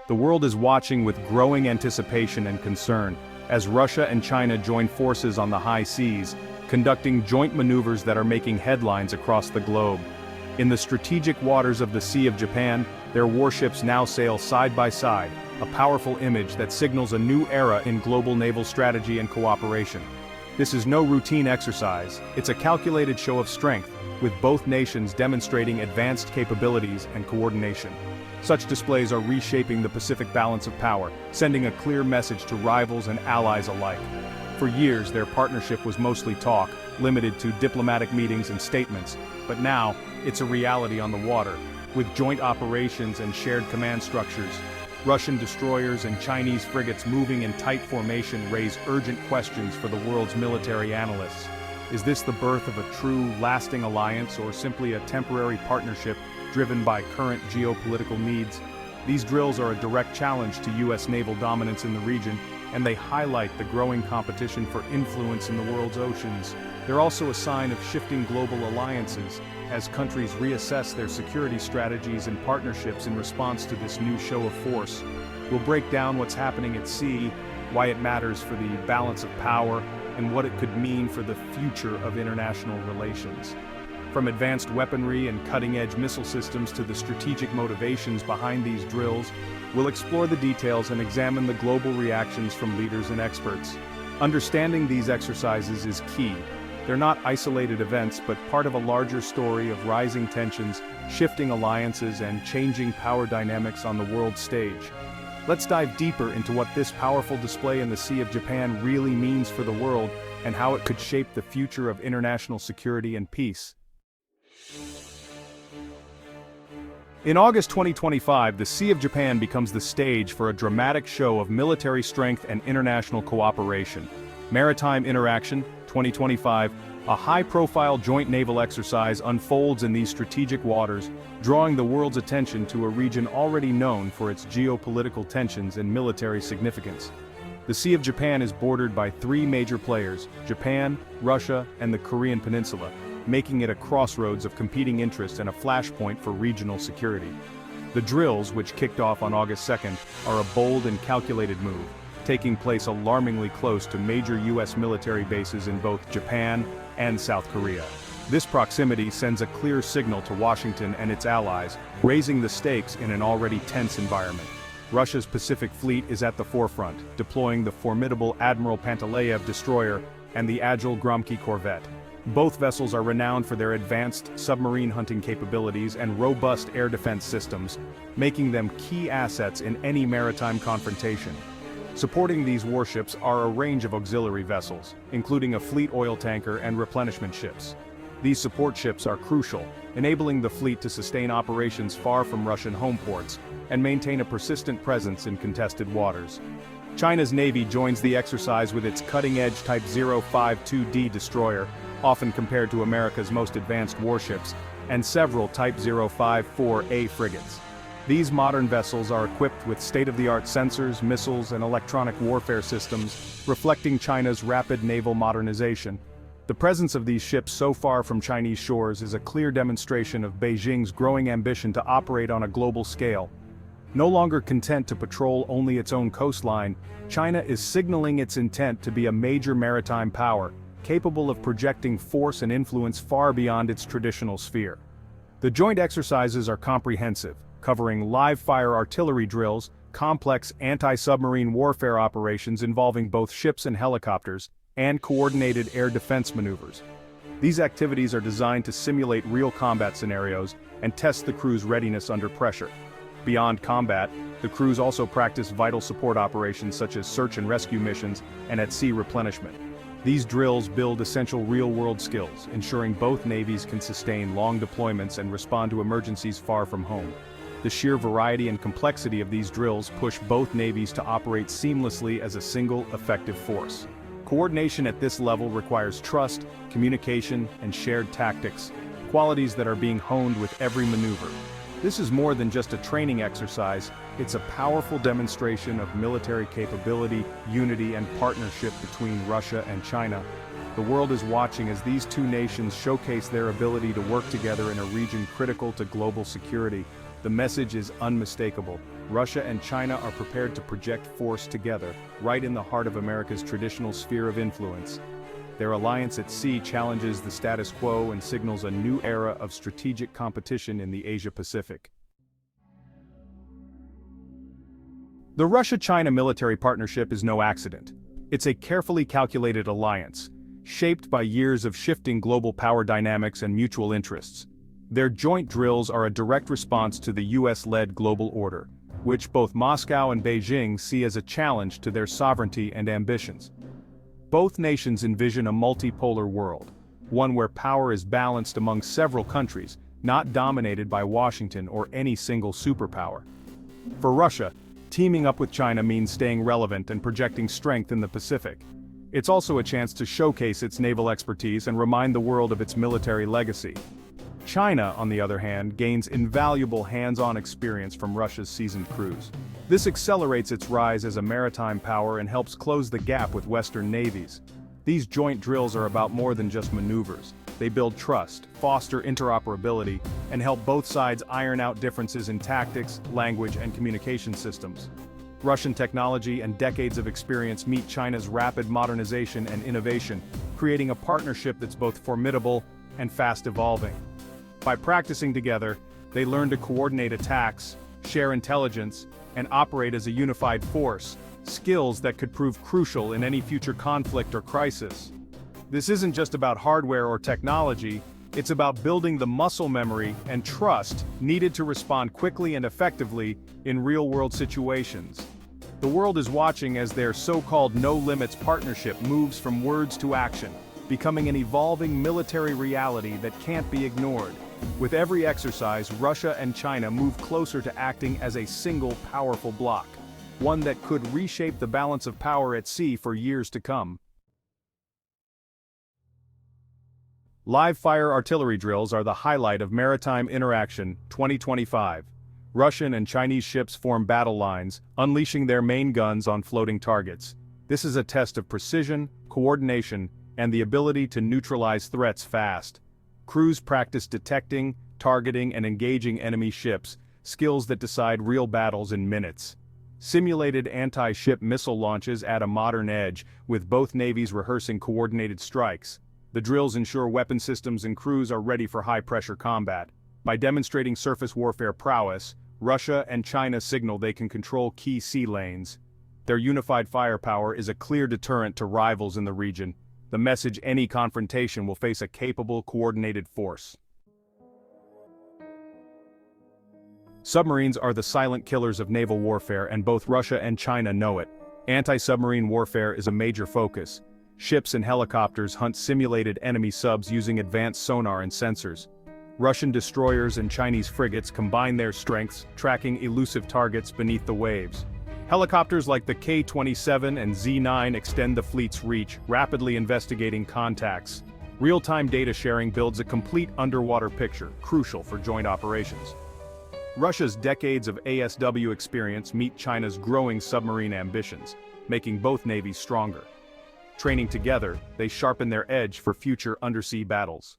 The world is watching with growing anticipation and concern, as Russia and China join forces on the high seas, conducting joint maneuvers that are making headlines across the globe. In the strategic waters of the Sea of Japan, their warships now sail side by side, a powerful image that signals a new era in global naval strategy and cooperation. This is no routine exercise, it's a calculated show of strength, with both nations demonstrating advanced capabilities and coordination. Such displays are reshaping the Pacific balance of power, sending a clear message to rivals and allies alike. For years, their partnership was mostly talk, limited to diplomatic meetings and statements, but now, it's a reality on the water, with joint operations and shared command structures. Russian destroyers and Chinese frigates moving in tight formation raise urgent questions for the world's military analysts. Is this the birth of a true, lasting alliance or simply a temporary partnership driven by current geopolitical needs? These drills are a direct challenge to U.S. naval dominance in the region, and they highlight the growing competition for influence in the world's oceans. They're also a sign of shifting global alliances, as countries reassess their security strategies and partnerships in response to this new show of force. We'll break down what's happening at sea, why it matters for the balance of power, and what it could mean for the future of international relations. From advanced weaponry and cutting-edge missile systems to the strategic motivations behind these drills, we'll explore the details and examine the global reactions from leaders and experts. Understanding these exercises is key. They're not isolated events, but part of a larger story of rising tensions, shifting alliances, and changing power dynamics on the world stage. Let's dive deeper into what this powerful display in the Sea of Japan really means for the world and how it could shape the future of international security and peace. In August 2025, the Sea of Japan becomes the stage for a dramatic show of military strength and international cooperation. Maritime Interaction 2025, a high-profile joint naval exercise unfolds in these strategic waters, drawing the world's attention to a region already known for its geopolitical tensions and military significance. The Sea of Japan is bordered by three major players: Japan, Russia, and the Korean Peninsula, making it a crossroads of competing interests and a flashpoint for regional security. The drills, which kicked off on August 2nd, are a bold and calculated move, taking place alarmingly close to major U.S. military bases in both Japan and South Korea. This proximity sends a clear signal to Washington and its allies, raising the stakes in an already tense environment. Russia's Pacific Fleet is at the forefront, deploying the formidable Admiral Panteleiev destroyer and the agile Gromky corvette. Both vessels are renowned for their advanced submarine hunting capabilities and robust air defense systems, making them key assets in any maritime confrontation. Supporting these warships are a range of auxiliary vessels, including a fleet oil tanker and replenishment ships. These support ships are crucial, enabling the fleet to sustain operations far from Russian home ports and maintain a persistent presence in contested waters. China's Navy joins the exercise with its cutting-edge Type 052D destroyer, often compared to America's most advanced warships, and several Type 054A frigates. These modern vessels are equipped with state-of-the-art sensors, missiles, and electronic warfare systems, reflecting China's rapid naval modernization. The presence of these ships so far from Chinese shores is a clear demonstration of Beijing's growing ambition to operate on a global scale. No longer content to patrol only its own coastline, China is signaling its intent to be a major maritime power, capable of projecting force and influence far beyond its traditional sphere. The joint exercises are comprehensive, covering live-fire artillery drills, complex anti-submarine warfare operations involving both ships and helicopters, and coordinated air defense maneuvers. These activities are designed to simulate real combat scenarios and test the crew's readiness under pressure. Beyond combat, the crews also practice vital support operations such as search and rescue missions and at-sea replenishment. These drills build essential real-world skills, ensuring both navies can sustain long deployments and respond to emergencies far from home. The sheer variety and complexity of these drills push both navies to operate seamlessly as a single, effective force. Coordination at this level requires trust, communication, and shared tactics, qualities that are being honed with every maneuver. This is more than just a training exercise, it's a powerful demonstration of military capability, unity, and partnership between Russia and China. The world is watching as these two nations showcase their ability to work together in a region critical to global security. The message is unmistakable. Russia and China are prepared to project force together, right in the heart of America's traditional sphere of influence. Their alliance at sea challenges the status quo and signals a new era of strategic competition in the Asia-Pacific. The Russia-China military partnership is no accident. It's a carefully calculated alliance, shaped by years of shifting global power dynamics and mutual interests. Their joint drills are a direct response to the US-led global order, which both Moscow and Beijing see as a challenge to their sovereignty and ambitions. Both nations envision a multipolar world, one where power is balanced among several countries, not dominated by Washington or any single superpower. For Russia, teaming up with China means staying relevant and projecting strength in the Pacific. It's also a chance to showcase its naval expertise and remind the world of its military legacy. China, on the other hand, gains invaluable hands-on experience from Russia's seasoned crews. This accelerates its rise as a maritime power and helps close the gap with Western navies. These joint drills are about more than just maneuvers. They build trust, foster interoperability, and help both sides iron out differences in tactics, language, and communication systems. Russian technology and decades of experience meet China's rapid modernization and innovation, creating a partnership that's both formidable and fast-evolving. By practicing together, they learn to coordinate attacks, share intelligence, and operate as a unified force, skills that could prove crucial in any future conflict or crisis. This isn't just about hardware or technology, it's about building the muscle memory and trust needed to respond quickly and effectively in real-world situations. The world is watching as their so-called no-limits partnership moves from words to action, becoming an evolving military reality that can't be ignored. With every exercise, Russia and China move closer to acting as a single powerful bloc, one that could reshape the balance of power at sea for years to come. Live-fire artillery drills are the highlight of Maritime Interaction 2025. Russian and Chinese ships form battle lines, unleashing their main guns on floating targets. This is a test of precision, coordination, and the ability to neutralize threats fast. Crews practice detecting, targeting, and engaging enemy ships, skills that decide real battles in minutes. Simulated anti-ship missile launches add a modern edge, with both navies rehearsing coordinated strikes. The drills ensure weapon systems and crews are ready for high-pressure combat. By demonstrating surface warfare prowess, Russia and China signal they can control key sea lanes. Their unified firepower is a clear deterrent to rivals in the region. The message: any confrontation will face a capable, coordinated force. Submarines are the silent killers of naval warfare, and both Russia and China know it. Anti-submarine warfare is a major focus. Ships and helicopters hunt simulated enemy subs using advanced sonar and sensors. Russian destroyers and Chinese frigates combine their strengths, tracking elusive targets beneath the waves. Helicopters like the K-27 and Z-9 extend the fleet's reach, rapidly investigating contacts. Real-time data sharing builds a complete underwater picture, crucial for joint operations. Russia's decades of ASW experience meet China's growing submarine ambitions, making both navies stronger. Training together, they sharpen their edge for future undersea battles.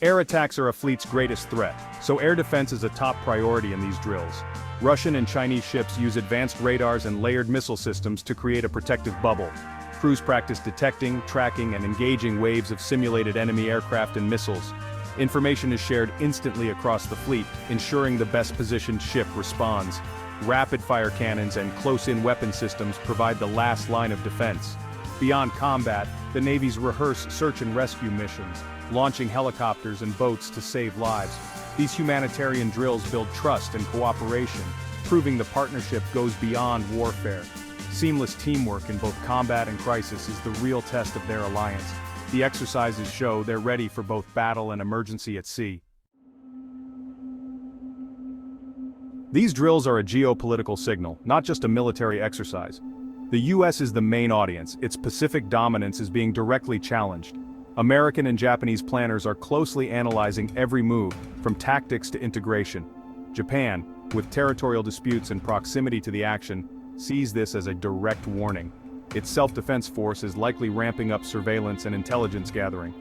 Air attacks are a fleet's greatest threat, so air defense is a top priority in these drills. Russian and Chinese ships use advanced radars and layered missile systems to create a protective bubble. Crews practice detecting, tracking, and engaging waves of simulated enemy aircraft and missiles. Information is shared instantly across the fleet, ensuring the best-positioned ship responds. Rapid-fire cannons and close-in weapon systems provide the last line of defense. Beyond combat, the navies rehearse search and rescue missions, launching helicopters and boats to save lives. These humanitarian drills build trust and cooperation, proving the partnership goes beyond warfare. Seamless teamwork in both combat and crisis is the real test of their alliance. The exercises show they're ready for both battle and emergency at sea. These drills are a geopolitical signal, not just a military exercise. The US is the main audience. Its Pacific dominance is being directly challenged. American and Japanese planners are closely analyzing every move, from tactics to integration. Japan, with territorial disputes and proximity to the action, sees this as a direct warning. Its self-defense force is likely ramping up surveillance and intelligence gathering.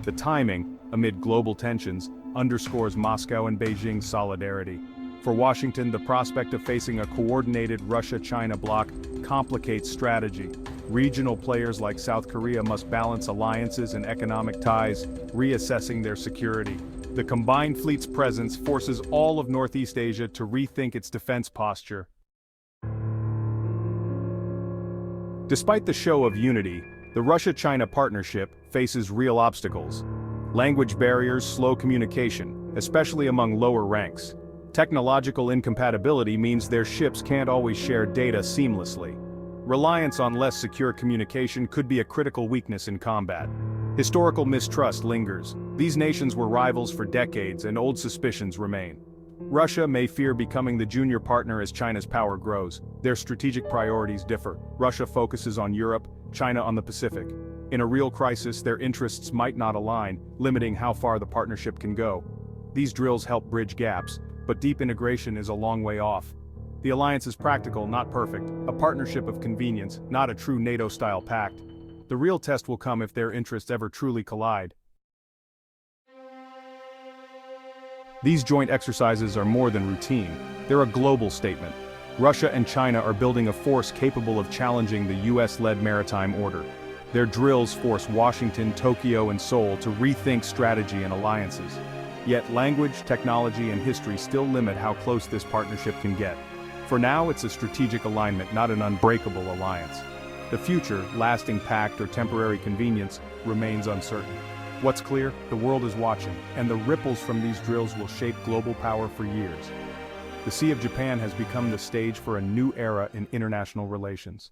The timing, amid global tensions, underscores Moscow and Beijing's solidarity. For Washington, the prospect of facing a coordinated Russia-China bloc complicates strategy. Regional players like South Korea must balance alliances and economic ties, reassessing their security. The combined fleet's presence forces all of Northeast Asia to rethink its defense posture. Despite the show of unity, the Russia-China partnership faces real obstacles. Language barriers slow communication, especially among lower ranks. Technological incompatibility means their ships can't always share data seamlessly. Reliance on less secure communication could be a critical weakness in combat. Historical mistrust lingers. These nations were rivals for decades and old suspicions remain. Russia may fear becoming the junior partner as China's power grows. Their strategic priorities differ. Russia focuses on Europe, China on the Pacific. In a real crisis, their interests might not align, limiting how far the partnership can go. These drills help bridge gaps, but deep integration is a long way off. The alliance is practical, not perfect, a partnership of convenience, not a true NATO-style pact. The real test will come if their interests ever truly collide. These joint exercises are more than routine. They're a global statement. Russia and China are building a force capable of challenging the US-led maritime order. Their drills force Washington, Tokyo, and Seoul to rethink strategy and alliances. Yet language, technology, and history still limit how close this partnership can get. For now, it's a strategic alignment, not an unbreakable alliance. The future, lasting pact or temporary convenience, remains uncertain. What's clear? The world is watching, and the ripples from these drills will shape global power for years. The Sea of Japan has become the stage for a new era in international relations.